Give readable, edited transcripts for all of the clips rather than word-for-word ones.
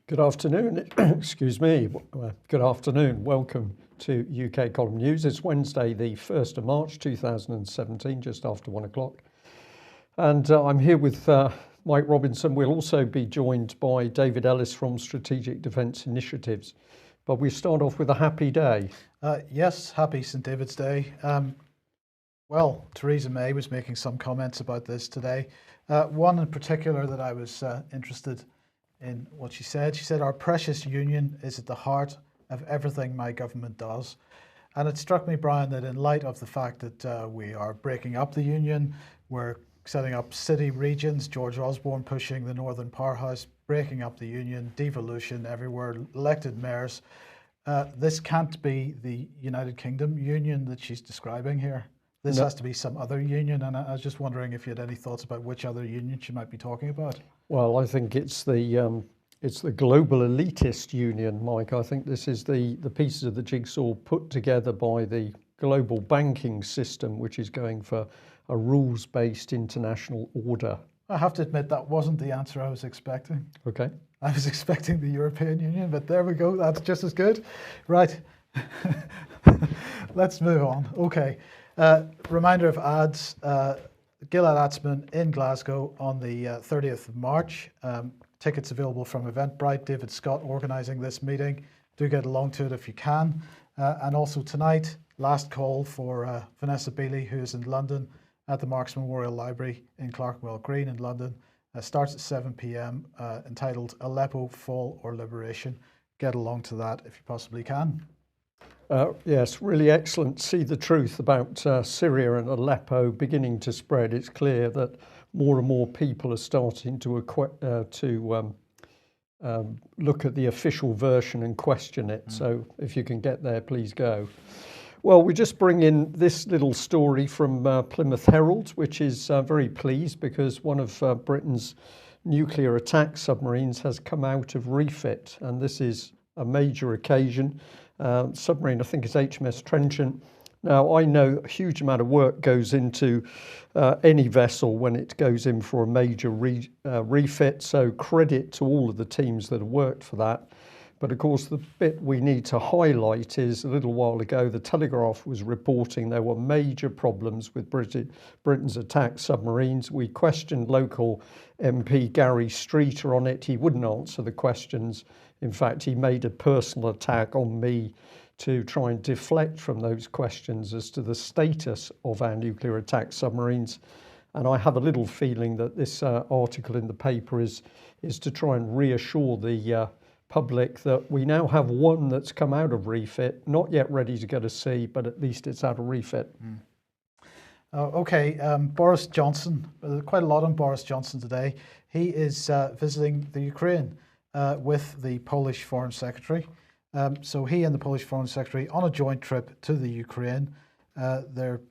Good afternoon. Excuse me. Good afternoon. Welcome to UK Column News. It's Wednesday, the 1st of March 2017, just after 1 o'clock. And I'm here with Mike Robinson. We'll also be joined by David Ellis from Strategic Defence Initiatives. But we start off with a happy day. Yes, happy St. David's Day. Well, Theresa May was making some comments about this today. One in particular that I was interested in what she said. She said, "Our precious union is at the heart of everything my government does." And it struck me, Brian, that in light of the fact that we are breaking up the union, we're setting up city regions, George Osborne pushing the Northern Powerhouse, breaking up the union, devolution everywhere, elected mayors. This can't be the United Kingdom union that she's describing here. This has to be some other union, and I was just wondering if you had any thoughts about which other union she might be talking about. Well, I think it's the global elitist union, Mike. I think this is the pieces of the jigsaw put together by the global banking system, which is going for a rules-based international order. I have to admit that wasn't the answer I was expecting. Okay. I was expecting the European Union, but there we go. That's just as good. Right. Let's move on. Okay. Reminder of ads. Gilad Atzmon in Glasgow on the 30th of March. Tickets available from Eventbrite. David Scott organising this meeting. Do get along to it if you can. And also tonight, last call for Vanessa Beeley, who is in London at the Marx Memorial Library in Clerkenwell Green in London. Starts at 7 p.m. Entitled Aleppo, Fall or Liberation. Get along to that if you possibly can. Yes, really excellent to see the truth about Syria and Aleppo beginning to spread. It's clear that more and more people are starting to look at the official version and question it. So if you can get there, please go. Well, we just bring in this little story from Plymouth Herald, which is very pleased because one of Britain's nuclear attack submarines has come out of refit, and this is a major occasion. Submarine, I think it's HMS Trenchant. Now, I know a huge amount of work goes into any vessel when it goes in for a major refit, so credit to all of the teams that have worked for that. But of course, the bit we need to highlight is a little while ago, the Telegraph was reporting there were major problems with Britain's attack submarines. We questioned local MP Gary Streeter on it. He wouldn't answer the questions. In fact, he made a personal attack on me to try and deflect from those questions as to the status of our nuclear attack submarines. And I have a little feeling that this article in the paper is to try and reassure the public that we now have one that's come out of refit, not yet ready to go to sea, but at least it's out of refit. Boris Johnson, quite a lot on Boris Johnson today. He is visiting the Ukraine with the Polish Foreign Secretary. So he and the Polish Foreign Secretary on a joint trip to the Ukraine. They're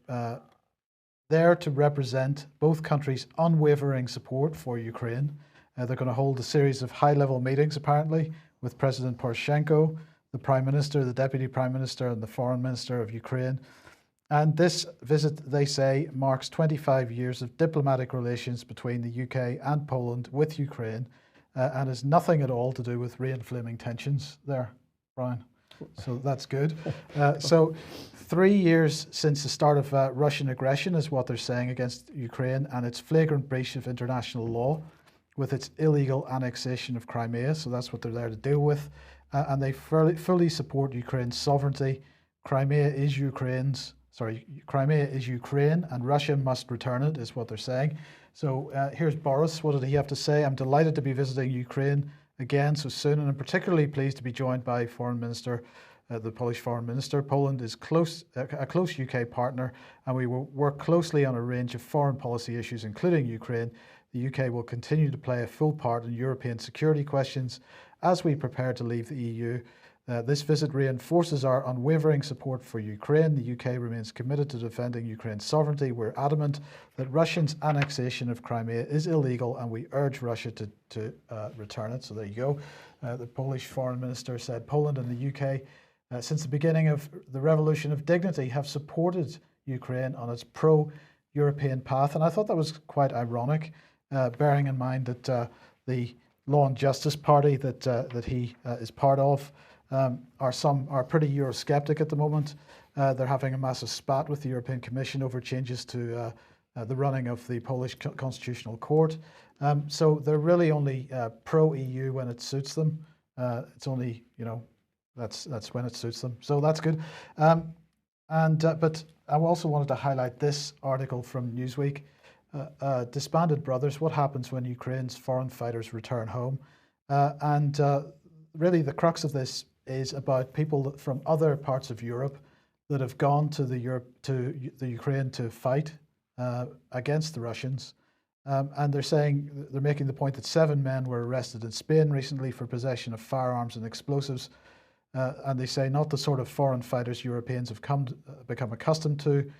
there to represent both countries' unwavering support for Ukraine. They're going to hold a series of high-level meetings, apparently, with President Poroshenko, the Prime Minister, the Deputy Prime Minister, and the Foreign Minister of Ukraine. And this visit, they say, marks 25 years of diplomatic relations between the UK and Poland with Ukraine, and has nothing at all to do with re-inflaming tensions there, Brian. So that's good. So 3 years since the start of Russian aggression is what they're saying against Ukraine and its flagrant breach of international law with its illegal annexation of Crimea. So that's what they're there to deal with. And they fully support Ukraine's sovereignty. Crimea is Ukraine and Russia must return it, is what they're saying. So here's Boris. What did he have to say? "I'm delighted to be visiting Ukraine again so soon, and I'm particularly pleased to be joined by Foreign Minister, the Polish Foreign Minister. Poland is a close UK partner, and we will work closely on a range of foreign policy issues, including Ukraine. The UK will continue to play a full part in European security questions as we prepare to leave the EU. This visit reinforces our unwavering support for Ukraine. The UK remains committed to defending Ukraine's sovereignty. We're adamant that Russia's annexation of Crimea is illegal, and we urge Russia to return it." So there you go. The Polish Foreign Minister said Poland and the UK, since the beginning of the Revolution of Dignity, have supported Ukraine on its pro-European path. And I thought that was quite ironic, bearing in mind that the Law and Justice Party that he is part of are pretty Eurosceptic at the moment. They're having a massive spat with the European Commission over changes to the running of the Polish Constitutional Court. So they're really only pro-EU when it suits them. It's only, that's when it suits them. So that's good. But I also wanted to highlight this article from Newsweek. Disbanded brothers, what happens when Ukraine's foreign fighters return home? Really the crux of this is about people from other parts of Europe that have gone to the Ukraine to fight against the Russians. And they're making the point that 7 men were arrested in Spain recently for possession of firearms and explosives. And they say not the sort of foreign fighters Europeans have become accustomed to.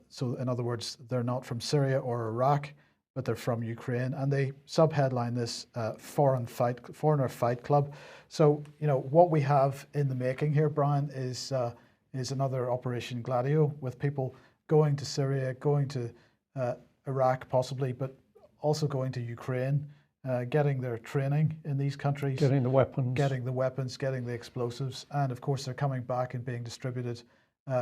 So in other words, they're not from Syria or Iraq, but they're from Ukraine. And they subheadline this foreigner fight club. So, what we have in the making here, Brian, is another Operation Gladio, with people going to Syria, going to Iraq possibly, but also going to Ukraine, getting their training in these countries. Getting the weapons, getting the explosives. And of course, they're coming back and being distributed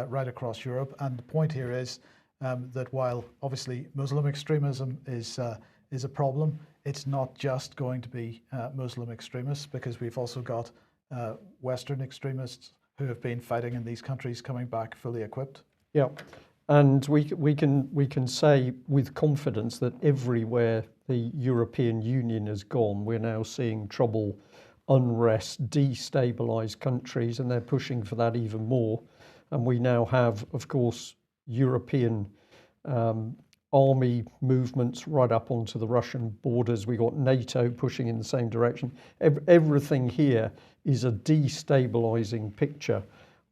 right across Europe. And the point here is that while obviously Muslim extremism is a problem, it's not just going to be Muslim extremists, because we've also got Western extremists who have been fighting in these countries coming back fully equipped. Yeah, and we can say with confidence that everywhere the European Union has gone, we're now seeing trouble, unrest, destabilised countries, and they're pushing for that even more. And we now have, of course, European army movements right up onto the Russian borders. We got NATO pushing in the same direction. Everything here is a destabilising picture,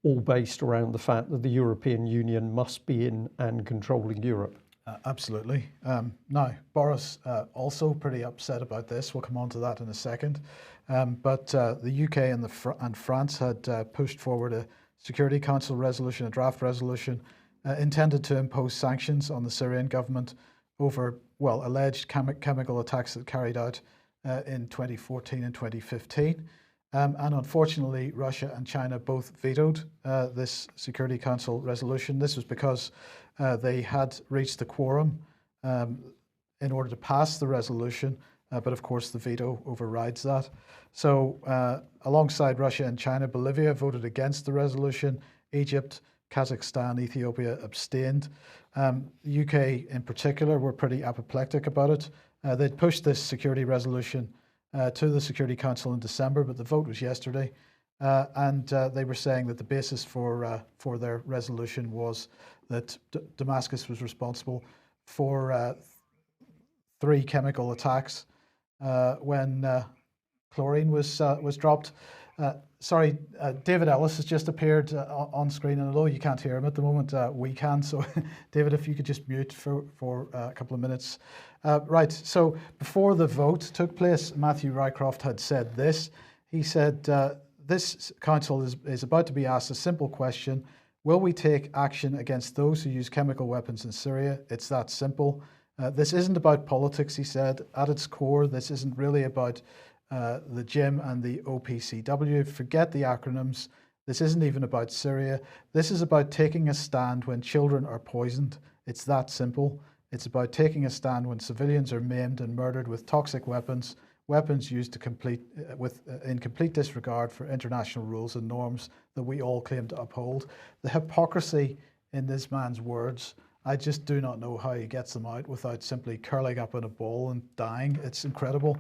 all based around the fact that the European Union must be in and controlling Europe. Absolutely. Now, Boris also pretty upset about this. We'll come on to that in a second. But the UK and France had pushed forward a Security Council resolution, a draft resolution, intended to impose sanctions on the Syrian government over, alleged chemical attacks that carried out in 2014 and 2015. And unfortunately, Russia and China both vetoed this Security Council resolution. This was because they had reached the quorum in order to pass the resolution, but of course the veto overrides that. So alongside Russia and China, Bolivia voted against the resolution. Egypt, Kazakhstan, Ethiopia abstained. The UK in particular were pretty apoplectic about it. They'd pushed this security resolution to the Security Council in December, but the vote was yesterday. And they were saying that the basis for their resolution was that Damascus was responsible for 3 chemical attacks when chlorine was dropped. Sorry, David Ellis has just appeared on screen, and although you can't hear him at the moment, we can. So, David, if you could just mute for a couple of minutes. Right, so before the vote took place, Matthew Rycroft had said this. He said, this council is about to be asked a simple question. Will we take action against those who use chemical weapons in Syria? It's that simple. This isn't about politics, he said. At its core, this isn't really about the GIM and the OPCW. Forget the acronyms. This isn't even about Syria. This is about taking a stand when children are poisoned. It's that simple. It's about taking a stand when civilians are maimed and murdered with toxic weapons, weapons used in complete disregard for international rules and norms that we all claim to uphold. The hypocrisy in this man's words, I just do not know how he gets them out without simply curling up in a ball and dying. It's incredible.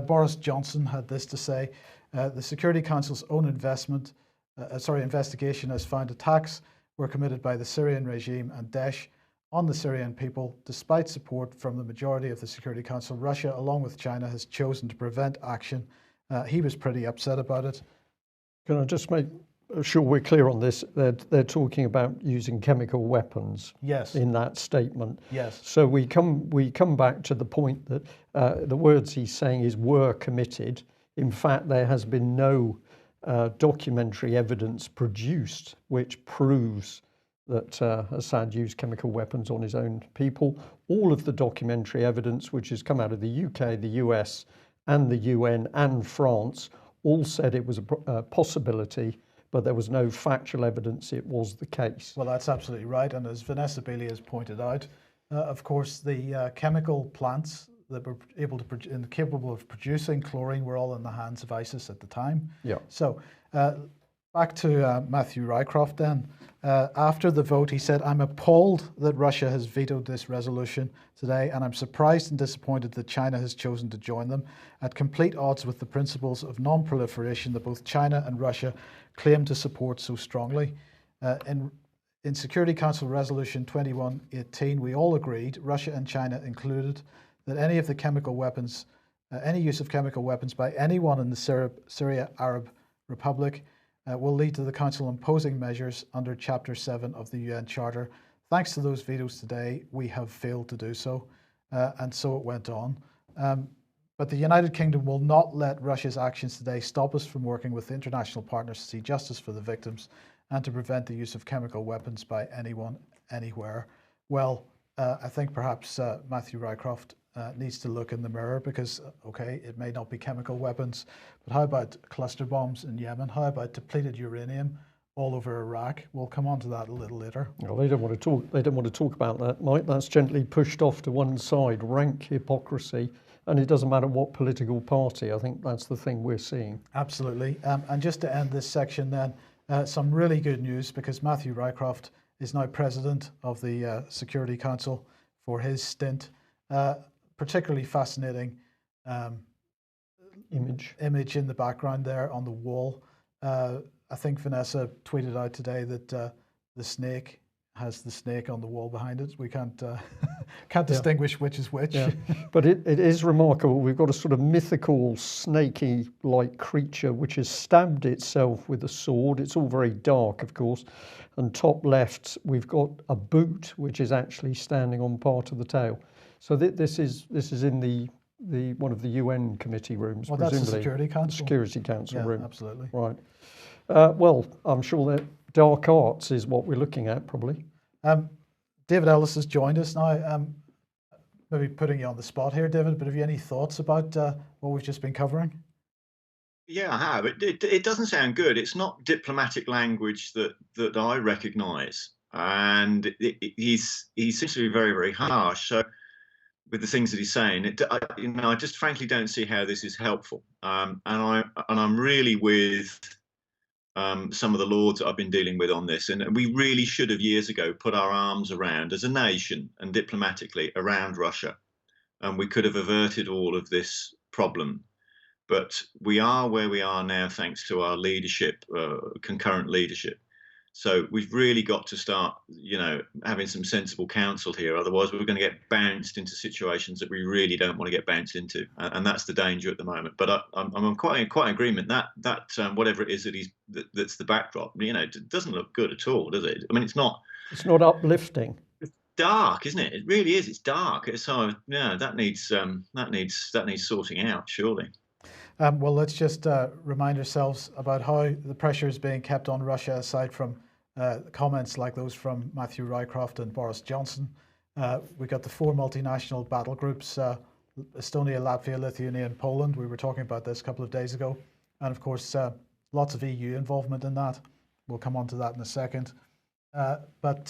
Boris Johnson had this to say: the Security Council's own investigation has found attacks were committed by the Syrian regime and Daesh on the Syrian people. Despite support from the majority of the Security Council, Russia, along with China, has chosen to prevent action. He was pretty upset about it. Can I just make sure we're clear on this? They're talking about using chemical weapons. Yes. In that statement. Yes. So we come back to the point that the words he's saying is were committed. In fact, there has been no documentary evidence produced which proves that Assad used chemical weapons on his own people. All of the documentary evidence which has come out of the UK, the US, and the UN and France all said it was a possibility, but there was no factual evidence it was the case. Well, that's absolutely right. And as Vanessa Bailey has pointed out, of course, the chemical plants that were capable of producing chlorine were all in the hands of ISIS at the time. Yeah. So back to Matthew Rycroft then. After the vote, he said, "I'm appalled that Russia has vetoed this resolution today, and I'm surprised and disappointed that China has chosen to join them, at complete odds with the principles of non-proliferation that both China and Russia claim to support so strongly." In Security Council Resolution 2118, we all agreed, Russia and China included, that any use of chemical weapons by anyone in the Syria Arab Republic will lead to the Council imposing measures under Chapter 7 of the UN Charter. Thanks to those vetoes today, we have failed to do so. And so it went on. But the United Kingdom will not let Russia's actions today stop us from working with international partners to see justice for the victims and to prevent the use of chemical weapons by anyone, anywhere. Well, I think perhaps Matthew Rycroft needs to look in the mirror because, okay, it may not be chemical weapons, but how about cluster bombs in Yemen? How about depleted uranium all over Iraq? We'll come on to that a little later. Well, they don't want to talk. They don't want to talk about that, Mike. That's gently pushed off to one side. Rank hypocrisy, and it doesn't matter what political party. I think that's the thing we're seeing. Absolutely. And just to end this section, then, some really good news because Matthew Rycroft is now president of the Security Council for his stint. Particularly fascinating image in the background there on the wall. I think Vanessa tweeted out today that the snake has the snake on the wall behind it. We can't distinguish which is which. Yeah. But it is remarkable. We've got a sort of mythical snaky-like creature which has stabbed itself with a sword. It's all very dark, of course. And top left, we've got a boot which is actually standing on part of the tail. So this is in the one of the UN committee rooms, well, presumably. That's the Security Council. Security Council room. Absolutely. Right. Well, I'm sure that dark arts is what we're looking at, probably. David Ellis has joined us now. Maybe putting you on the spot here, David, but have you any thoughts about what we've just been covering? Yeah, I have. It doesn't sound good. It's not diplomatic language that I recognise, and he seems to be very, very harsh. So, with the things that he's saying, I just frankly don't see how this is helpful. And I'm really with some of the lords that I've been dealing with on this, and we really should have years ago put our arms around, as a nation and diplomatically, around Russia, and we could have averted all of this problem. But we are where we are now thanks to our leadership, concurrent leadership. So we've really got to start, having some sensible counsel here. Otherwise, we're going to get bounced into situations that we really don't want to get bounced into, and that's the danger at the moment. But I'm quite in agreement that whatever it is that's the backdrop, it doesn't look good at all, does it? I mean, it's not uplifting. It's dark, isn't it? It really is. It's dark. So that needs sorting out, surely. Well, let's just remind ourselves about how the pressure is being kept on Russia, aside from comments like those from Matthew Rycroft and Boris Johnson. We got the 4 multinational battle groups, Estonia, Latvia, Lithuania, and Poland. We were talking about this a couple of days ago. And of course, lots of EU involvement in that. We'll come on to that in a second. But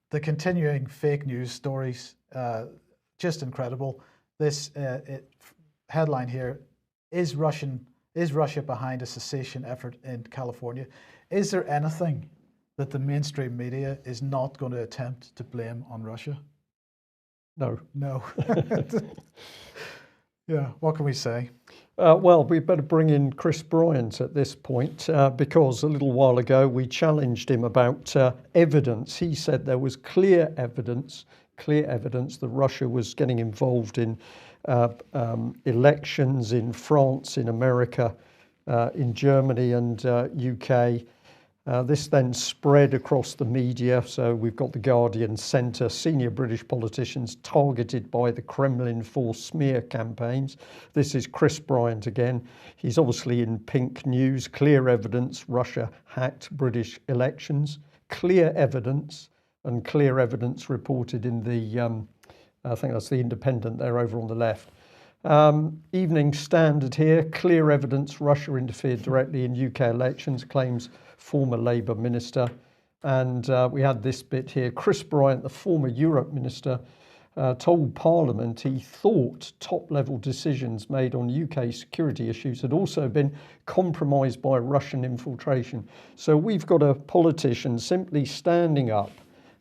the continuing fake news stories, just incredible. This headline here, Is Russia behind a cessation effort in California? Is there anything that the mainstream media is not going to attempt to blame on Russia? No. Yeah, what can we say? Well, we better bring in Chris Bryant at this point because a little while ago we challenged him about evidence. He said there was clear evidence that Russia was getting involved in elections in France, in America, in Germany and UK. This then spread across the media. So we've got the Guardian Centre, senior British politicians targeted by the Kremlin for smear campaigns. This is Chris Bryant again. He's obviously in pink news. Clear evidence Russia hacked British elections. Clear evidence reported in the I think that's the Independent there over on the left. Evening Standard here, clear evidence Russia interfered directly in UK elections, claims former Labour minister. And we had this bit here. Chris Bryant, the former Europe minister, told Parliament he thought top-level decisions made on UK security issues had also been compromised by Russian infiltration. So we've got a politician simply standing up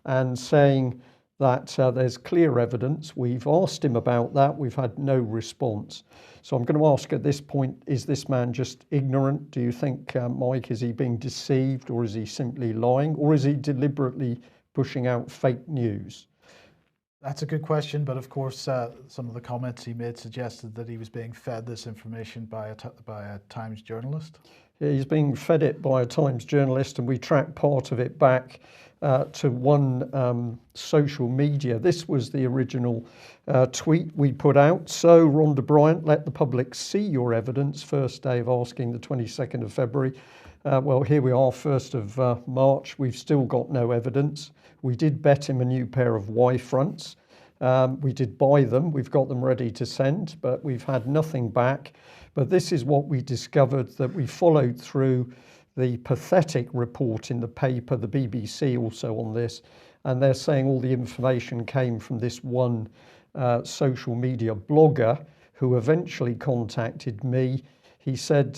and saying that there's clear evidence. We've asked him about that. We've had no response. So I'm going to ask at this point, is this man just ignorant? Do you think, Mike, is he being deceived, or is he simply lying, or is he deliberately pushing out fake news? That's a good question, but of course, some of the comments he made suggested that he was being fed this information by a Times journalist. Yeah, he's being fed it by a Times journalist, and we tracked part of it back to one social media. This was the original tweet we put out. So, Rhonda Bryant, let the public see your evidence. First day of asking, the 22nd of February. Well, here we are, 1st of March. We've still got no evidence. We did bet him a new pair of Y-fronts. We did buy them. We've got them ready to send, but we've had nothing back. But this is what we discovered, that we followed through the pathetic report in the paper, the BBC also on this, and they're saying all the information came from this one social media blogger who eventually contacted me. He said,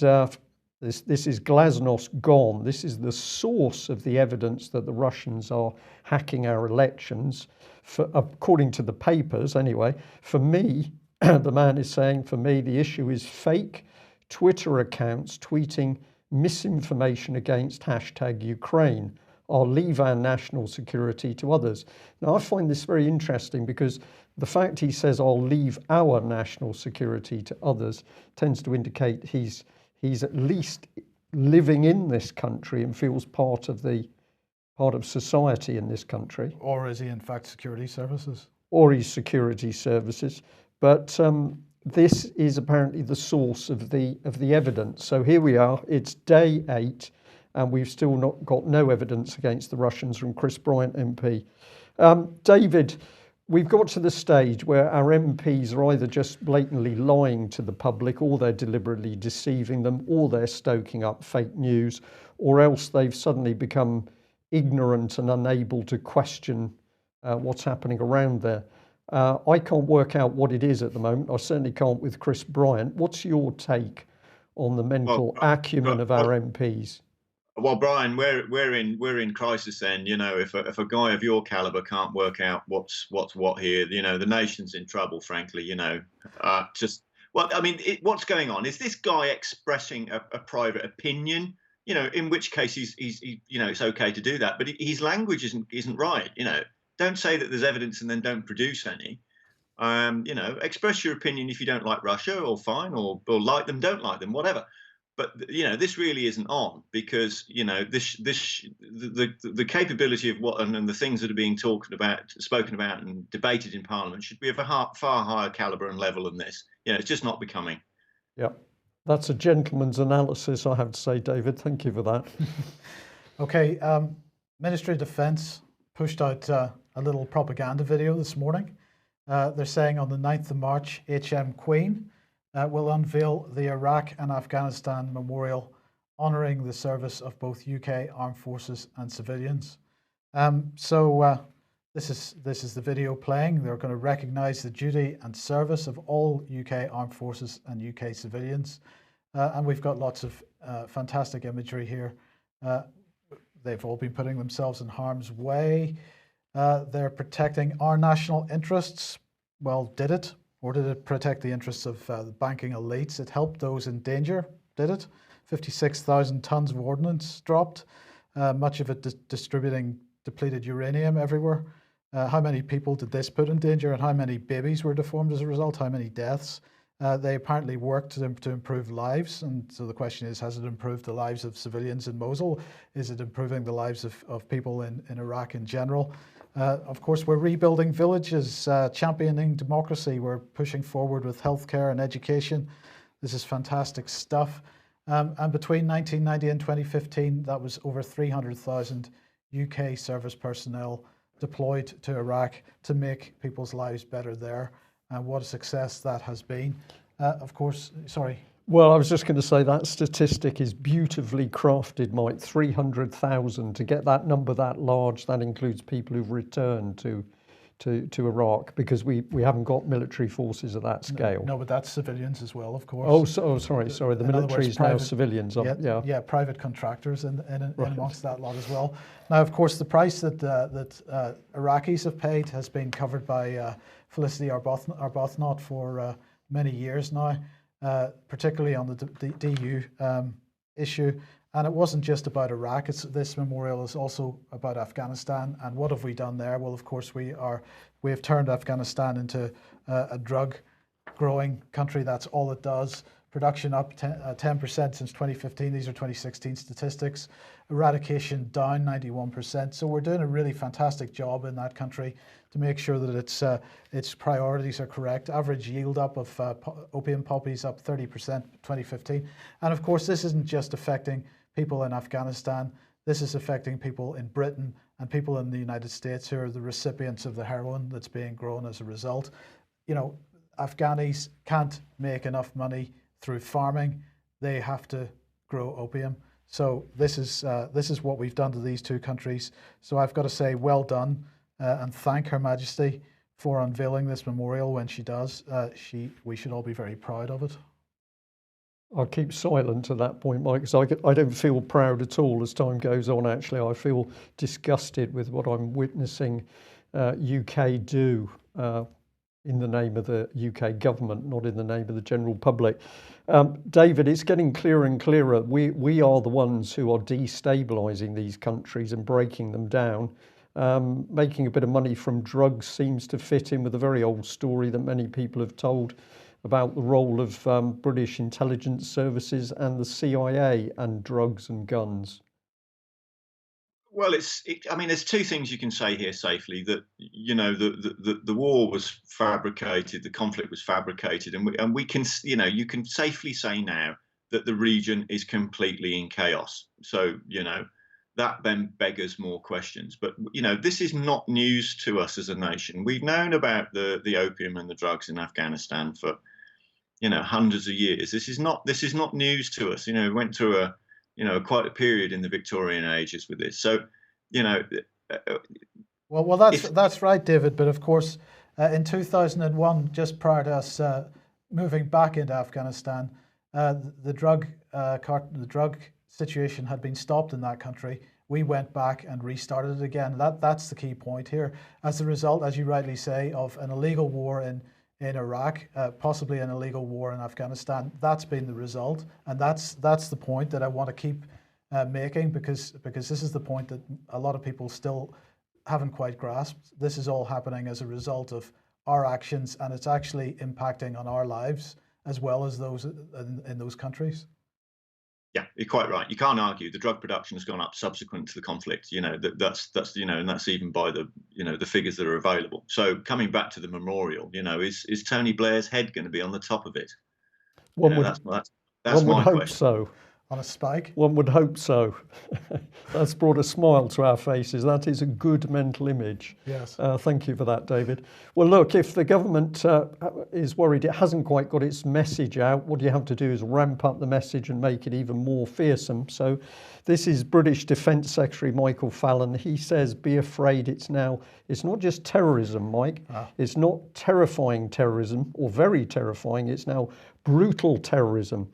this is Glasnost gone. This is the source of the evidence that the Russians are hacking our elections, according to the papers anyway. For me, the man is saying, for me, the issue is fake Twitter accounts tweeting misinformation against #Ukraine. I'll leave our national security to others. Now, I find this very interesting because the fact he says I'll leave our national security to others tends to indicate he's at least living in this country and feels part of society in this country. Or is he in fact security services? Or he's security services. But this is apparently the source of the evidence. So here we are, it's day 8, and we've still not got no evidence against the Russians from Chris Bryant MP. David, we've got to the stage where our MPs are either just blatantly lying to the public, or they're deliberately deceiving them, or they're stoking up fake news, or else they've suddenly become ignorant and unable to question what's happening around there. I can't work out what it is at the moment. I certainly can't with Chris Bryant. What's your take on the mental acumen of our MPs? Well, Brian, we're in crisis then. You know, if a guy of your caliber can't work out what's what here, you know, the nation's in trouble. Frankly, you know, what's going on? Is this guy expressing a private opinion? You know, in which case he's you know, it's okay to do that, but his language isn't right. You know, don't say that there's evidence and then don't produce any. You know, express your opinion if you don't like Russia, or fine, or like them, don't like them, whatever. But you know, this really isn't on, because you know the capability of what and the things that are being spoken about and debated in Parliament should be of a far higher calibre and level than this. You know, it's just not becoming. Yeah, that's a gentleman's analysis, I have to say, David. Thank you for that. Okay, Ministry of Defence pushed out a little propaganda video this morning. They're saying on the 9th of March, HM Queen will unveil the Iraq and Afghanistan memorial, honouring the service of both UK armed forces and civilians. This is the video playing. They're going to recognise the duty and service of all UK armed forces and UK civilians. And we've got lots of fantastic imagery here. They've all been putting themselves in harm's way. They're protecting our national interests. Well, did it? Or did it protect the interests of the banking elites? It helped those in danger, did it? 56,000 tons of ordnance dropped, much of it distributing depleted uranium everywhere. How many people did this put in danger, and how many babies were deformed as a result? How many deaths? They apparently worked to improve lives, and so the question is, has it improved the lives of civilians in Mosul? Is it improving the lives of people in Iraq in general? Of course, we're rebuilding villages, championing democracy. We're pushing forward with healthcare and education. This is fantastic stuff. And between 1990 and 2015, that was over 300,000 UK service personnel deployed to Iraq to make people's lives better there. and what a success that has been. Of course, sorry. Well, I was just going to say that statistic is beautifully crafted, Mike. 300,000. To get that number that large, that includes people who've returned to Iraq, because we haven't got military forces at that scale. No, but that's civilians as well, of course. Sorry. The military is now civilians. Yeah, private contractors in amongst that lot as well. Now, of course, the price that Iraqis have paid has been covered by Felicity Arbuthnot for many years now, particularly on the DU issue. And it wasn't just about Iraq. This memorial is also about Afghanistan. And what have we done there? Well, of course, we have turned Afghanistan into a drug-growing country. That's all it does. Production up 10% since 2015. These are 2016 statistics. Eradication down 91%. So we're doing a really fantastic job in that country to make sure that its priorities are correct. Average yield up of opium poppies up 30% 2015. And of course, this isn't just affecting people in Afghanistan. This is affecting people in Britain and people in the United States who are the recipients of the heroin that's being grown as a result. You know, Afghanis can't make enough money through farming. They have to grow opium. So this is what we've done to these two countries. So I've got to say, well done, and thank Her Majesty for unveiling this memorial when she does. We should all be very proud of it. I'll keep silent at that point, Mike, because I don't feel proud at all as time goes on. Actually, I feel disgusted with what I'm witnessing UK do in the name of the UK government, not in the name of the general public. David, it's getting clearer and clearer. We are the ones who are destabilising these countries and breaking them down. Making a bit of money from drugs seems to fit in with a very old story that many people have told about the role of British intelligence services and the CIA and drugs and guns. Well, I mean, there's two things you can say here safely: that, you know, the war was fabricated, the conflict was fabricated, and we can, you know, you can safely say now that the region is completely in chaos. So, you know, that then beggars more questions. But, you know, this is not news to us as a nation. We've known about the opium and the drugs in Afghanistan for, you know, hundreds of years. This is not news to us. You know, we went through quite a period in the Victorian ages with this. So, you know, well, that's right, David. But of course, in 2001, just prior to us moving back into Afghanistan, the drug situation had been stopped in that country. We went back and restarted it again. That's the key point here. As a result, as you rightly say, of an illegal war in Iraq, possibly an illegal war in Afghanistan, that's been the result, and that's the point that I want to keep making, because this is the point that a lot of people still haven't quite grasped. This is all happening as a result of our actions, and it's actually impacting on our lives as well as those in those countries. Yeah, you're quite right. You can't argue. The drug production has gone up subsequent to the conflict. You know, that's you know, and that's even by the, you know, the figures that are available. So coming back to the memorial, you know, is Tony Blair's head going to be on the top of it? One would hope so. On a spike? One would hope so. That's brought a smile to our faces. That is a good mental image. Yes. Thank you for that, David. Well, look, if the government is worried it hasn't quite got its message out, what you have to do is ramp up the message and make it even more fearsome. So this is British Defence Secretary Michael Fallon. He says, be afraid. It's not just terrorism, Mike. It's not terrifying terrorism, or very terrifying. It's now brutal terrorism.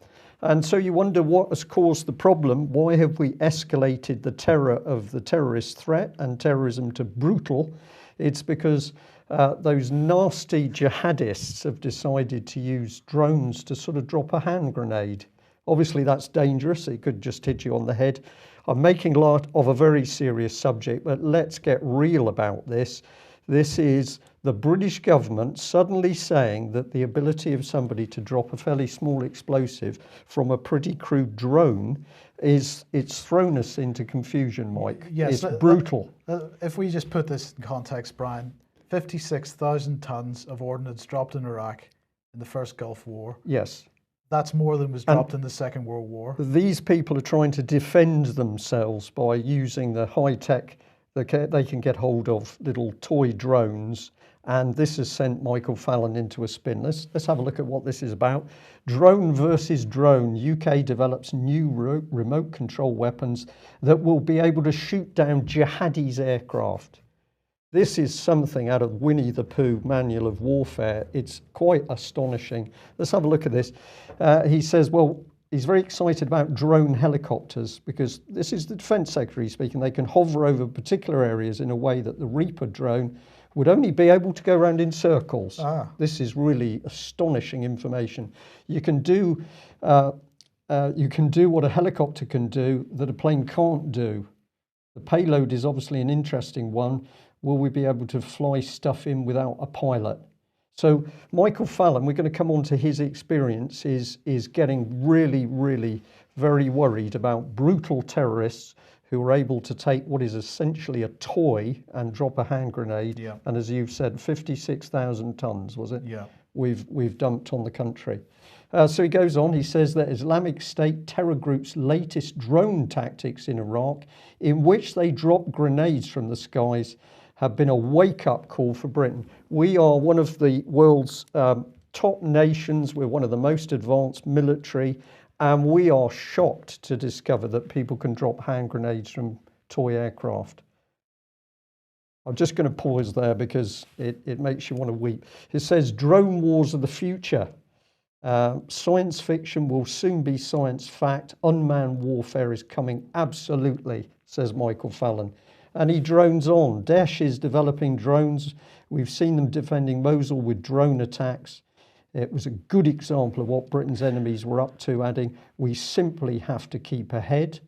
And so you wonder what has caused the problem. Why have we escalated the terror of the terrorist threat and terrorism to brutal? It's because those nasty jihadists have decided to use drones to sort of drop a hand grenade. Obviously, that's dangerous. It could just hit you on the head. I'm making light of a very serious subject, but let's get real about this. This is the British government suddenly saying that the ability of somebody to drop a fairly small explosive from a pretty crude drone it's thrown us into confusion, Mike. Yes, it's brutal. If we just put this in context, Brian, 56,000 tons of ordnance dropped in Iraq in the first Gulf War. Yes. That's more than was dropped in the Second World War. These people are trying to defend themselves by using the high-tech they can get hold of little toy drones, and this has sent Michael Fallon into a spin. Let's have a look at what this is about. Drone versus drone. UK develops new remote control weapons that will be able to shoot down jihadis' aircraft. This is something out of Winnie the Pooh Manual of Warfare. It's quite astonishing. Let's have a look at this. He says, well, he's very excited about drone helicopters because this is the Defence Secretary speaking. They can hover over particular areas in a way that the Reaper drone would only be able to go around in circles. This is really astonishing information. You can do what a helicopter can do that a plane can't do. The payload is obviously an interesting one. Will we be able to fly stuff in without a pilot? So Michael Fallon, we're going to come on to his experience, is getting really, really very worried about brutal terrorists who are able to take what is essentially a toy and drop a hand grenade. Yeah. And as you've said, 56,000 tons, was it? Yeah. We've dumped on the country. So he goes on, he says that Islamic State terror group's latest drone tactics in Iraq, in which they drop grenades from the skies, have been a wake-up call for Britain. We are one of the world's top nations. We're one of the most advanced military, and we are shocked to discover that people can drop hand grenades from toy aircraft. I'm just going to pause there because it makes you want to weep. It says drone wars of the future. Science fiction will soon be science fact. Unmanned warfare is coming absolutely, says Michael Fallon. And he drones on. Daesh is developing drones. We've seen them defending Mosul with drone attacks. It was a good example of what Britain's enemies were up to, adding, we simply have to keep ahead.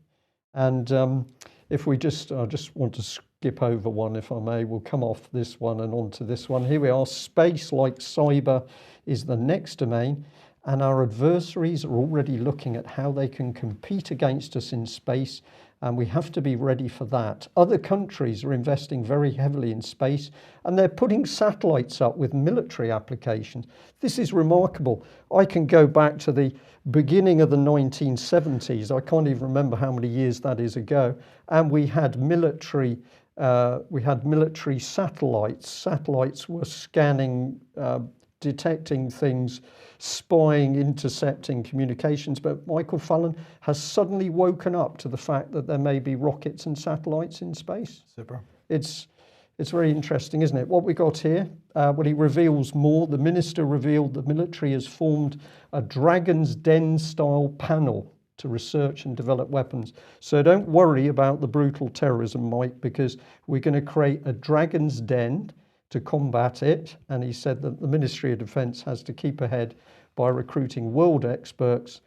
And if we I just want to skip over one, if I may. We'll come off this one and onto this one. Here we are. Space, like cyber, is the next domain. And our adversaries are already looking at how they can compete against us in space. And we have to be ready for that. Other countries are investing very heavily in space, and they're putting satellites up with military applications. This is remarkable. I can go back to the beginning of the 1970s. I can't even remember how many years that is ago. And we had military satellites. Satellites were scanning, detecting things, spying, intercepting communications. But Michael Fallon has suddenly woken up to the fact that there may be rockets and satellites in space. Super. It's very interesting, isn't it? What we got here, well, he reveals more. The minister revealed the military has formed a Dragon's Den style panel to research and develop weapons. So don't worry about the brutal terrorism, Mike, because we're going to create a Dragon's Den to combat it. And he said that the Ministry of Defence has to keep ahead by recruiting world experts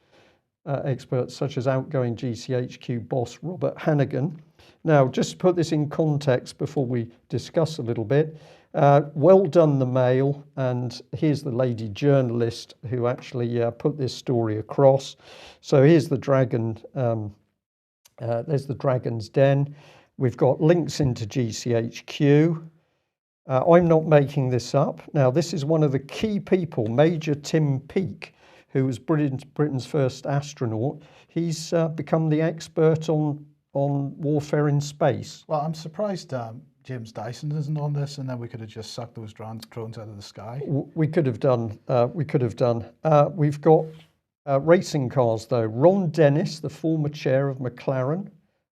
such as outgoing GCHQ boss Robert Hannigan. Now, just to put this in context before we discuss a little bit, well done, the Mail, and here's the lady journalist who actually put this story across. So here's the there's the Dragon's Den. We've got links into GCHQ. I'm not making this up. Now, this is one of the key people, Major Tim Peake, who was Britain's first astronaut. He's become the expert on warfare in space. Well, I'm surprised James Dyson isn't on this, and then we could have just sucked those drones out of the sky. We could have done. We've got racing cars, though. Ron Dennis, the former chair of McLaren,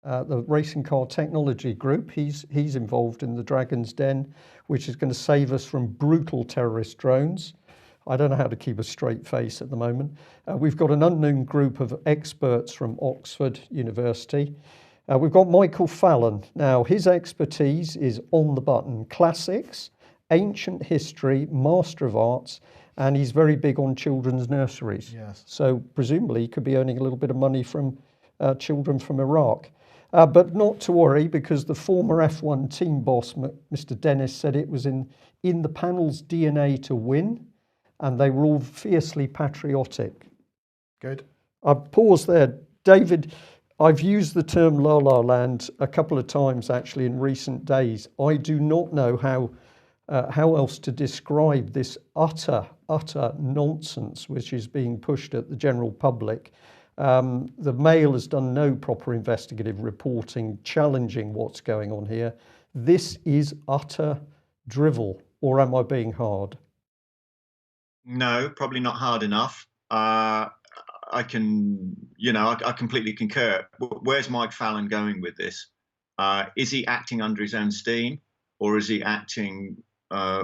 the racing car technology group, he's involved in the Dragon's Den, which is going to save us from brutal terrorist drones. I don't know how to keep a straight face at the moment. We've got an unknown group of experts from Oxford University. We've got Michael Fallon. Now, his expertise is on the button: classics, ancient history, master of arts, and he's very big on children's nurseries. Yes. So presumably he could be earning a little bit of money from children from Iraq. But not to worry, because the former F1 team boss, Mr. Dennis, said it was in the panel's DNA to win, and they were all fiercely patriotic. Good. I pause there. David, I've used the term La La Land a couple of times actually in recent days. I do not know how else to describe this utter nonsense which is being pushed at the general public. The Mail has done no proper investigative reporting challenging what's going on here. This is utter drivel, or am I being hard? No, probably not hard enough. I can, I completely concur. Where's Mike Fallon going with this? Is he acting under his own steam, or is he acting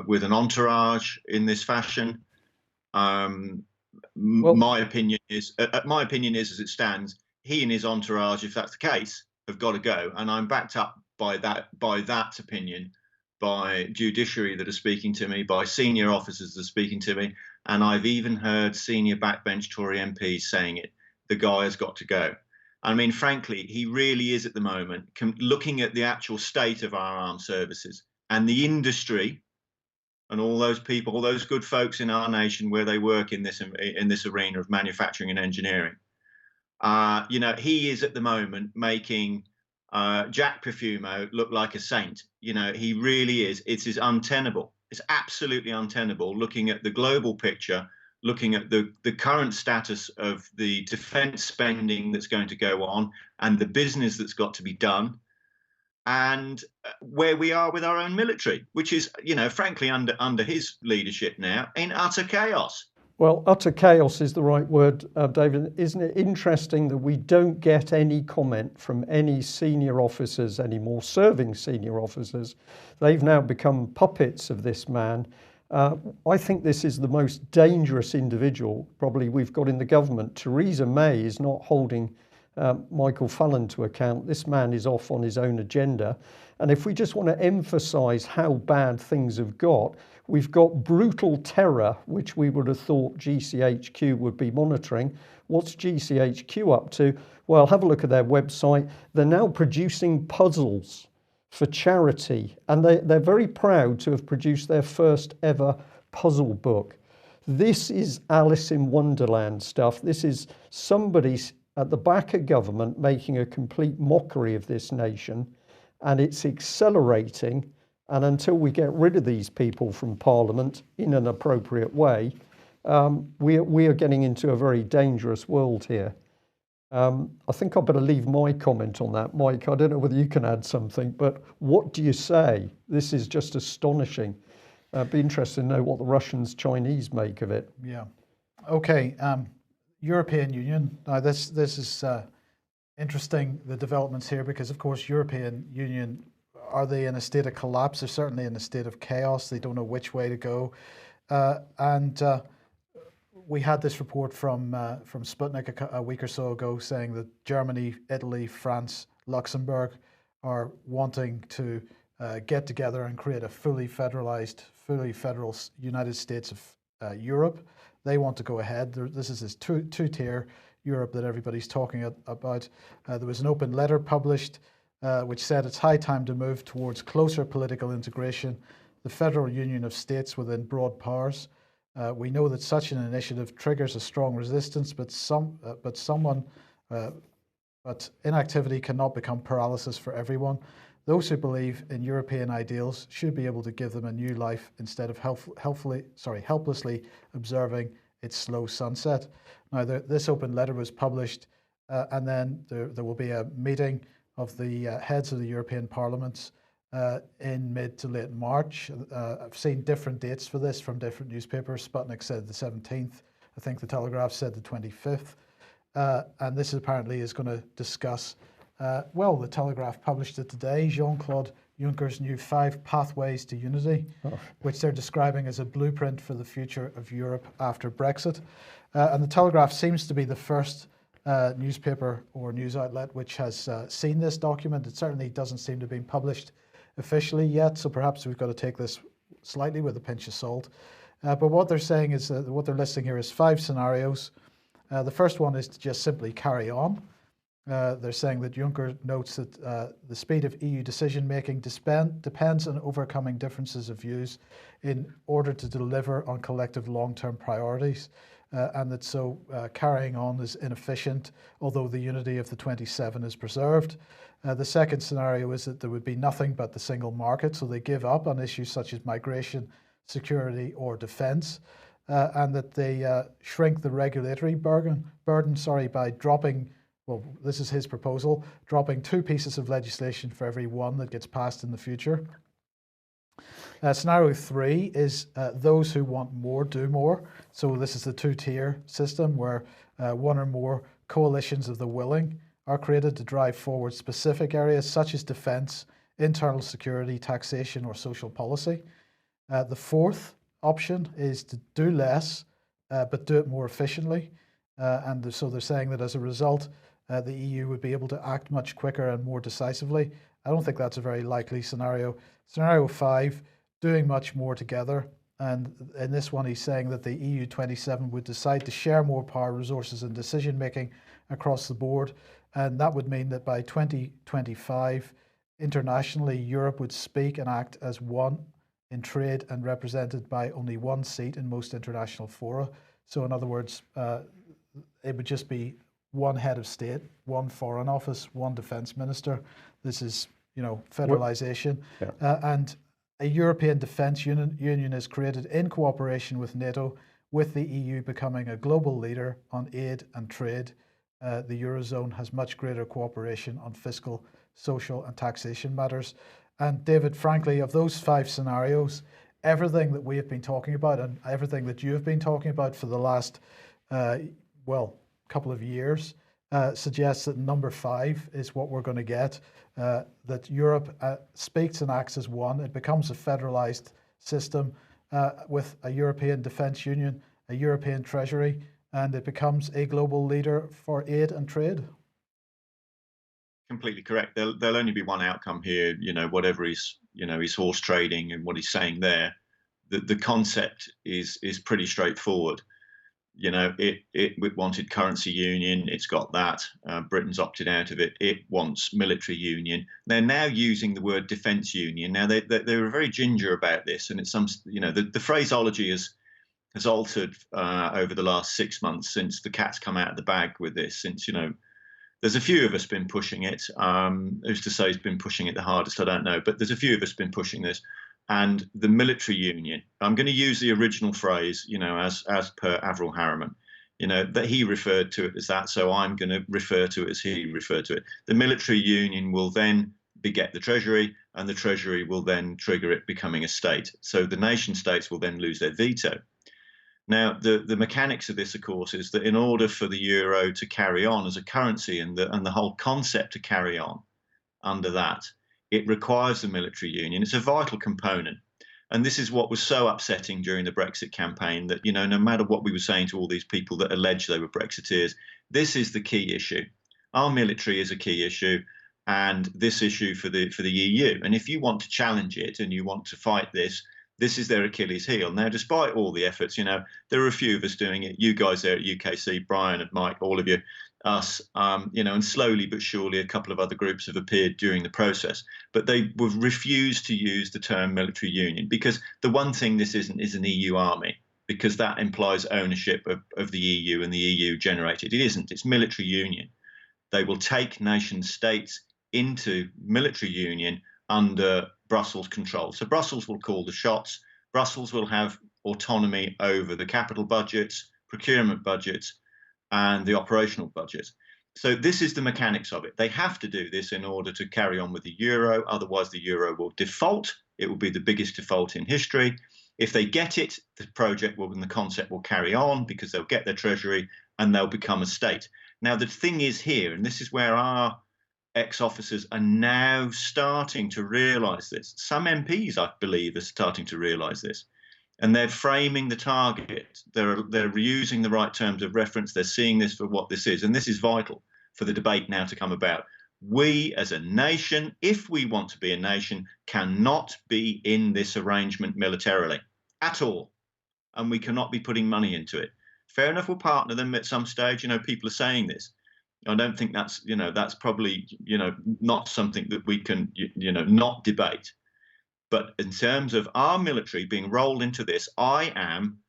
with an entourage in this fashion? My opinion is, as it stands, he and his entourage, if that's the case, have got to go, and I'm backed up by that opinion, by judiciary that are speaking to me, by senior officers that are speaking to me, and I've even heard senior backbench Tory MPs saying it. The guy has got to go. I mean, frankly, he really is at the moment, looking at the actual state of our armed services and the industry and all those people, all those good folks in our nation where they work in this arena of manufacturing and engineering. He is at the moment making Jack Perfumo look like a saint. He really is. It is untenable. It's absolutely untenable looking at the global picture, looking at the current status of the defense spending that's going to go on and the business that's got to be done, and where we are with our own military, which is, frankly, under his leadership now, in utter chaos. Well, utter chaos is the right word, David. Isn't it interesting that we don't get any comment from any senior officers anymore, serving senior officers? They've now become puppets of this man. I think this is the most dangerous individual probably we've got in the government. Theresa May is not holding Michael Fallon to account. This man is off on his own agenda. And if we just want to emphasise how bad things have got, we've got brutal terror, which we would have thought GCHQ would be monitoring. What's GCHQ up to? Well, have a look at their website. They're now producing puzzles for charity, and they're very proud to have produced their first ever puzzle book. This is Alice in Wonderland stuff. This is somebody at the back of government making a complete mockery of this nation, and it's accelerating. And until we get rid of these people from Parliament in an appropriate way, we are getting into a very dangerous world here. I think I better leave my comment on that. Mike, I don't know whether you can add something, but what do you say? This is just astonishing. Be interested to know what the Russians, Chinese make of it. Yeah. Okay. European Union. Now, this is interesting, the developments here, because, of course, European Union, are they in a state of collapse? They're certainly in a state of chaos. They don't know which way to go. And we had this report from Sputnik a week or so ago saying that Germany, Italy, France, Luxembourg are wanting to get together and create a fully federalized, fully federal United States of Europe. They want to go ahead. This is this two-tier Europe that everybody's talking about. There was an open letter published which said it's high time to move towards closer political integration, the federal union of states within broad powers. We know that such an initiative triggers a strong resistance, but inactivity cannot become paralysis for everyone. Those who believe in European ideals should be able to give them a new life instead of helplessly observing its slow sunset. Now, this open letter was published, and then there will be a meeting of the heads of the European parliaments in mid to late March. I've seen different dates for this from different newspapers. Sputnik said the 17th. I think the Telegraph said the 25th. And this apparently is going to discuss, the Telegraph published it today, Jean-Claude Juncker's new 5 pathways to unity, which they're describing as a blueprint for the future of Europe after Brexit. And the Telegraph seems to be the first newspaper or news outlet which has seen this document. It certainly doesn't seem to have been published officially yet, so perhaps we've got to take this slightly with a pinch of salt. But what they're saying is, what they're listing here is 5 scenarios. The first one is to just simply carry on. They're saying that Juncker notes that the speed of EU decision-making depends on overcoming differences of views in order to deliver on collective long-term priorities, and that so carrying on is inefficient, although the unity of the 27 is preserved. The second scenario is that there would be nothing but the single market, so they give up on issues such as migration, security, or defence. and that they shrink the regulatory burden by dropping, well, this is his proposal, dropping 2 pieces of legislation for every one that gets passed in the future. Scenario 3 is those who want more do more. So this is the 2-tier system where one or more coalitions of the willing are created to drive forward specific areas such as defence, internal security, taxation, or social policy. The 4th option is to do less, but do it more efficiently. And so they're saying that as a result, the EU would be able to act much quicker and more decisively. I don't think that's a very likely scenario. Scenario 5, doing much more together. And in this one, he's saying that the EU 27 would decide to share more power, resources, and decision making across the board. And that would mean that by 2025, internationally, Europe would speak and act as one in trade and represented by only 1 seat in most international fora. So in other words, it would just be 1 head of state, 1 foreign office, 1 defence minister. This is, federalisation. Yeah. And a European defence union is created in cooperation with NATO, with the EU becoming a global leader on aid and trade. The Eurozone has much greater cooperation on fiscal, social and taxation matters. And David, frankly, of those 5 scenarios, everything that we have been talking about and everything that you have been talking about for the last, couple of years suggests that number 5 is what we're going to get, that Europe speaks and acts as one. It becomes a federalised system with a European Defence Union, a European Treasury, and it becomes a global leader for aid and trade. Completely correct. There'll only be one outcome here. Whatever his horse trading and what he's saying there, the concept is pretty straightforward. It wanted currency union. It's got that. Britain's opted out of it. It wants military union. They're now using the word defence union. Now they were very ginger about this, and it's the phraseology has altered over the last 6 months since the cat's come out of the bag with this. Since there's a few of us been pushing it. Who's to say who's been pushing it the hardest? I don't know, but there's a few of us been pushing this. And the military union, I'm going to use the original phrase, as per Avril Harriman, that he referred to it as that. So I'm going to refer to it as he referred to it. The military union will then beget the Treasury, and the Treasury will then trigger it becoming a state. So the nation states will then lose their veto. Now, the mechanics of this, of course, is that in order for the euro to carry on as a currency and the whole concept to carry on under that, it requires the military union. It's a vital component. And this is what was so upsetting during the Brexit campaign, that, no matter what we were saying to all these people that allege they were Brexiteers, this is the key issue. Our military is a key issue, and this issue for the EU. And if you want to challenge it and you want to fight this, this is their Achilles heel. Now, despite all the efforts, there are a few of us doing it. You guys there at UKC, Brian and Mike, all of you, us, and slowly but surely a couple of other groups have appeared during the process. But they have refused to use the term military union, because the one thing this isn't is an EU army, because that implies ownership of the EU and the EU generated. It isn't. It's military union. They will take nation states into military union under Brussels control. So Brussels will call the shots. Brussels will have autonomy over the capital budgets, procurement budgets, and the operational budget. So this is the mechanics of it. They have to do this in order to carry on with the euro. Otherwise, the euro will default. It will be the biggest default in history. If they get it, the project will and the concept will carry on, because they'll get their treasury and they'll become a state. Now, the thing is here, and this is where our ex-officers are now starting to realise this. Some MPs, I believe, are starting to realise this. And they're framing the target. They're using the right terms of reference. They're seeing this for what this is. And this is vital for the debate now to come about. We as a nation, if we want to be a nation, cannot be in this arrangement militarily at all. And we cannot be putting money into it. Fair enough, we'll partner them at some stage. People are saying this. I don't think that's probably, not something that we can, not debate. But in terms of our military being rolled into this, I am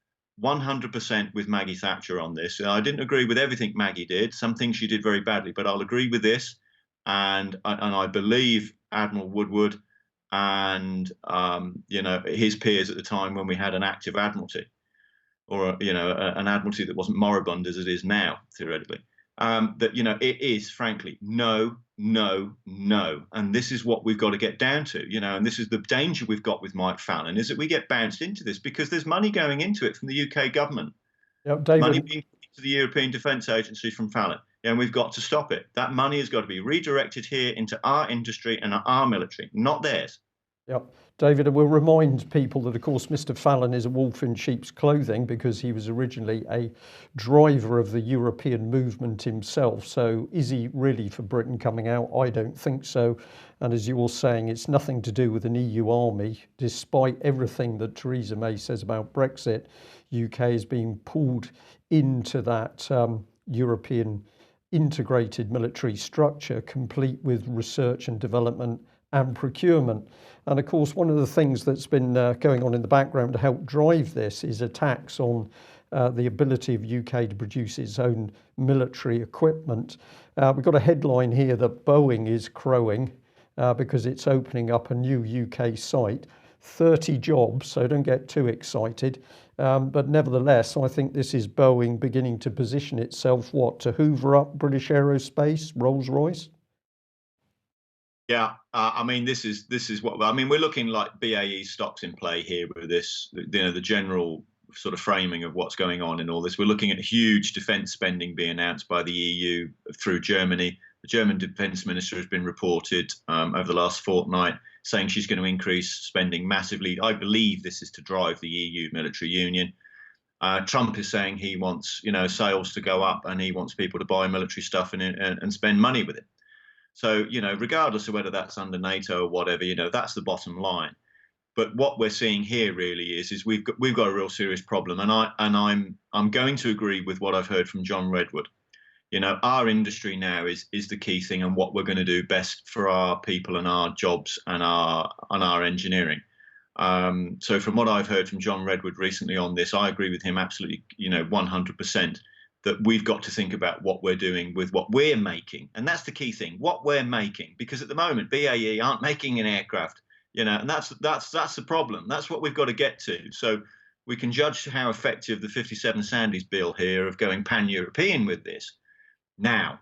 100% with Maggie Thatcher on this. I didn't agree with everything Maggie did. Some things she did very badly, but I'll agree with this. And I believe Admiral Woodward and, his peers at the time when we had an active admiralty. or an admiralty that wasn't moribund as it is now, theoretically. That it is frankly no, no, no, and this is what we've got to get down to. And this is the danger we've got with Mike Fallon, is that we get bounced into this because there's money going into it from the UK government. Yep, David. Money being put to the European Defence Agency from Fallon. And we've got to stop it. That money has got to be redirected here into our industry and our military, not theirs. Yep. David, and we'll remind people that, of course, Mr. Fallon is a wolf in sheep's clothing because he was originally a driver of the European movement himself. So is he really for Britain coming out? I don't think so. And as you were saying, it's nothing to do with an EU army. Despite everything that Theresa May says about Brexit, UK is being pulled into that European integrated military structure, complete with research and development and procurement. And of course, one of the things that's been going on in the background to help drive this is attacks on the ability of UK to produce its own military equipment. We've got a headline here that Boeing is crowing because it's opening up a new UK site, 30 jobs, so don't get too excited. But nevertheless, I think this is Boeing beginning to position itself, to hoover up British aerospace, Rolls-Royce? Yeah, I mean, this is what we're looking like BAE stocks in play here with this, the general sort of framing of what's going on in all this. We're looking at huge defence spending being announced by the EU through Germany. The German defence minister has been reported over the last fortnight saying she's going to increase spending massively. I believe this is to drive the EU military union. Trump is saying he wants, sales to go up and he wants people to buy military stuff and spend money with it. So, regardless of whether that's under NATO or whatever, that's the bottom line. But what we're seeing here really is we've got a real serious problem, and I'm going to agree with what I've heard from John Redwood. Our industry now is the key thing, and what we're going to do best for our people and our jobs and our engineering. So from what I've heard from John Redwood recently on this, I agree with him absolutely, 100%. That we've got to think about what we're doing with what we're making. And that's the key thing, what we're making. Because at the moment, BAE aren't making an aircraft, and that's the problem. That's what we've got to get to. So we can judge how effective the 57 Sandys bill here of going pan-European with this. Now,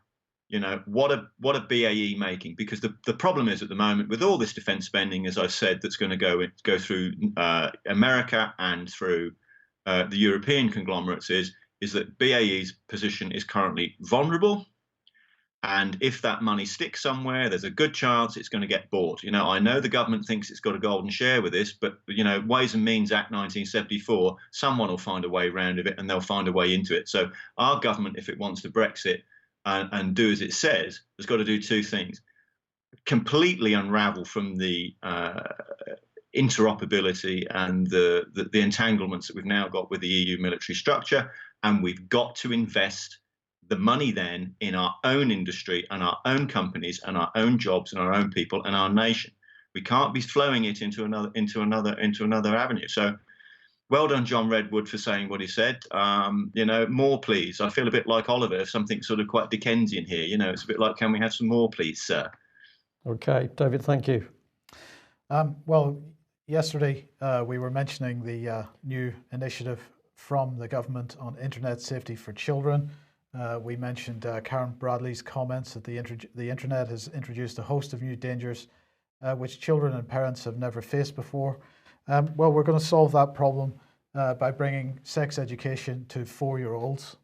what are BAE making? Because the problem is at the moment with all this defence spending, as I've said, that's going to go through America and through the European conglomerates is that BAE's position is currently vulnerable. And if that money sticks somewhere, there's a good chance it's going to get bought. I know the government thinks it's got a golden share with this, but, Ways and Means Act 1974, someone will find a way around of it and they'll find a way into it. So our government, if it wants to Brexit and do as it says, has got to do two things. Completely unravel from the interoperability and the entanglements that we've now got with the EU military structure. And we've got to invest the money then in our own industry and our own companies and our own jobs and our own people and our nation. We can't be flowing it into another avenue. So well done, John Redwood, for saying what he said. More please. I feel a bit like Oliver, something sort of quite Dickensian here. It's a bit like, can we have some more, please, sir? Okay, David, thank you. Well, yesterday we were mentioning the new initiative from the government on internet safety for children. We mentioned Karen Bradley's comments that the internet has introduced a host of new dangers which children and parents have never faced before. Well, we're going to solve that problem by bringing sex education to 4-year-olds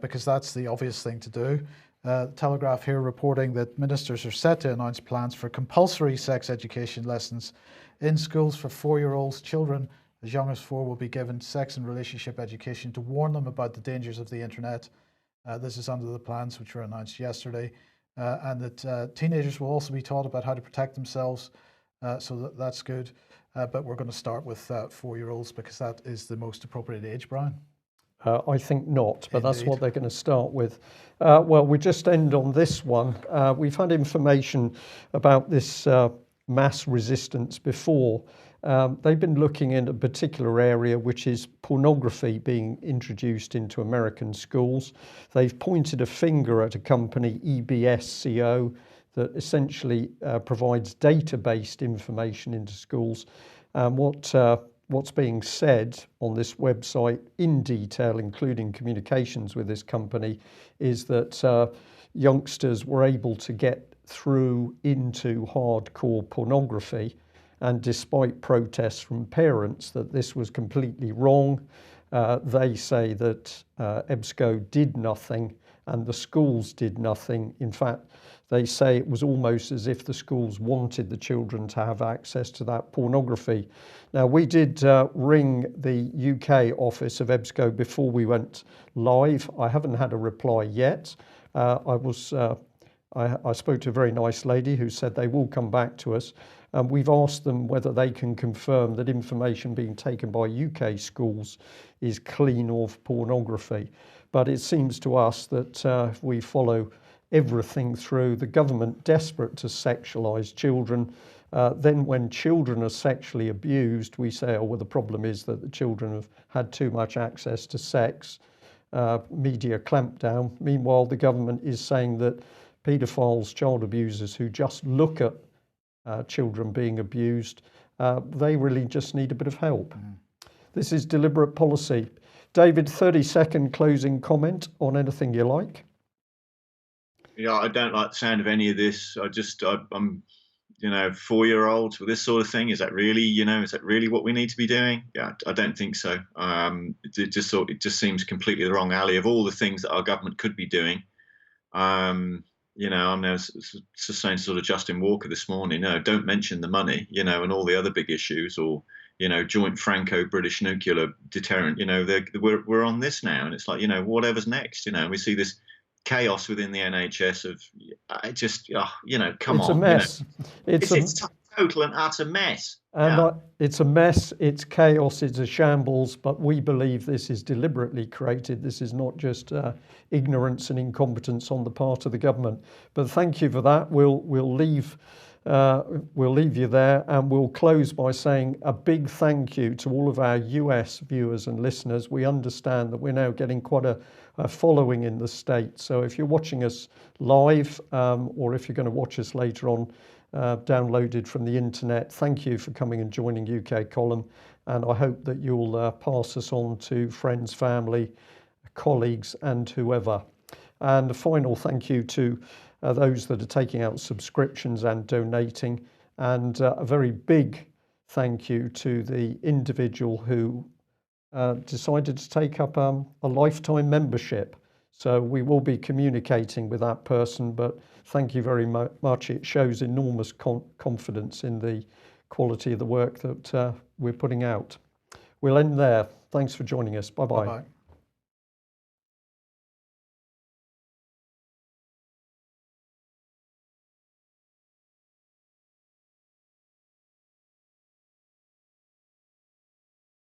because that's the obvious thing to do. Telegraph here reporting that ministers are set to announce plans for compulsory sex education lessons in schools for 4-year-olds. Children as young as 4 will be given sex and relationship education to warn them about the dangers of the internet. This is under the plans which were announced yesterday, and that teenagers will also be taught about how to protect themselves, so that's good. But we're going to start with 4-year-olds because that is the most appropriate age, Brian. I think not, but Indeed. That's what they're going to start with. Well, we just end on this one. We've had information about this mass resistance before. They've been looking in a particular area, which is pornography being introduced into American schools. They've pointed a finger at a company, EBSCO, that essentially provides data-based information into schools. What what's being said on this website in detail, including communications with this company, is that youngsters were able to get through into hardcore pornography, and despite protests from parents that this was completely wrong. They say that EBSCO did nothing and the schools did nothing. In fact, they say it was almost as if the schools wanted the children to have access to that pornography. Now, we did ring the UK office of EBSCO before we went live. I haven't had a reply yet. I spoke to a very nice lady who said they will come back to us. We've asked them whether they can confirm that information being taken by UK schools is clean of pornography. But it seems to us that if we follow everything through, the government desperate to sexualise children, then when children are sexually abused, we say, oh, well, the problem is that the children have had too much access to sex, media clampdown. Meanwhile, the government is saying that paedophiles, child abusers who just look at children being abused, they really just need a bit of help. This is deliberate policy. David, 30-second closing comment on anything you like. Yeah, I don't like the sound of any of this. I'm 4-year-olds with this sort of thing. Is that really what we need to be doing? Yeah, I don't think so. It just seems completely the wrong alley of all the things that our government could be doing. I'm now saying sort of Justin Walker this morning, no, don't mention the money, and all the other big issues, or, joint Franco-British nuclear deterrent, we're on this now. And it's like, whatever's next, we see this chaos within the NHS of come on. It's a mess. It's a total and utter mess. And it's a mess, it's chaos, it's a shambles, but we believe this is deliberately created. This is not just ignorance and incompetence on the part of the government. But thank you for that. We'll leave you there, and we'll close by saying a big thank you to all of our US viewers and listeners. We understand that we're now getting quite a following in the States. So if you're watching us live, or if you're going to watch us later on, downloaded from the internet, thank you for coming and joining UK Column, and I hope that you'll pass us on to friends, family, colleagues and whoever. And a final thank you to those that are taking out subscriptions and donating, and a very big thank you to the individual who decided to take up a lifetime membership. So we will be communicating with that person, but thank you very much. It shows enormous confidence in the quality of the work that we're putting out. We'll end there. Thanks for joining us. Bye-bye. Bye-bye.